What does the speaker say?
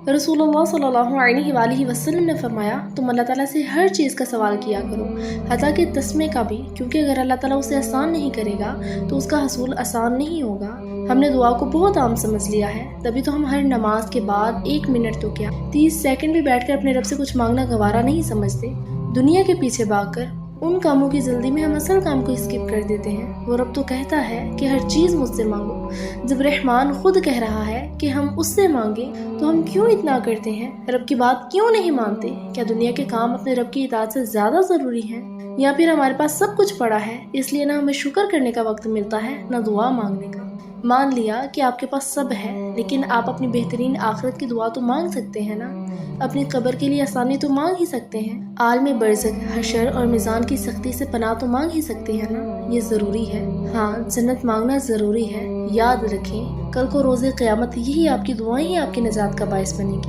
रसूलुल्लाह सल्लल्लाहु अलैहि वसल्लम ने फरमाया, तुम अल्लाह ताला से हर चीज़ का सवाल किया करो, हत्ता कि तस्मे का भी, क्योंकि अगर अल्लाह ताला उसे आसान नहीं करेगा तो उसका हसूल आसान नहीं होगा। हमने दुआ को बहुत आम समझ लिया है, तभी तो हम हर नमाज के बाद 1 मिनट तो क्या 30 सेकंड भी बैठकर अपने रब से कुछ मांगना गवारा नहीं समझते। दुनिया के पीछे भागकर उन कामों की जल्दी में हम असल काम को स्किप कर देते हैं। वो रब तो कहता है कि हर चीज़ मुझसे मांगो। जब रहमान खुद कह रहा है कि हम उससे मांगे तो हम क्यों इतना करते हैं? रब की बात क्यों नहीं मानते? क्या दुनिया के काम अपने रब की इताअत से ज़्यादा ज़रूरी हैं? या फिर हमारे पास सब कुछ पड़ा है, इसलिए ना हमें शुक्र करने का वक्त मिलता है ना दुआ मांगने का। मान लिया कि आपके पास सब है, लेकिन आप अपनी बेहतरीन आखिरत की दुआ तो मांग सकते हैं ना। अपनी कब्र के लिए आसानी तो मांग ही सकते हैं। आलम बरज़ख, हशर और मिज़ान की सख्ती से पनाह तो मांग ही सकते हैं ना। ये ज़रूरी है। हाँ, जन्नत मांगना ज़रूरी है। याद रखें, कल को रोज़े क़यामत यही आपकी दुआएं ही आपकी निजात का बायस बनेगी।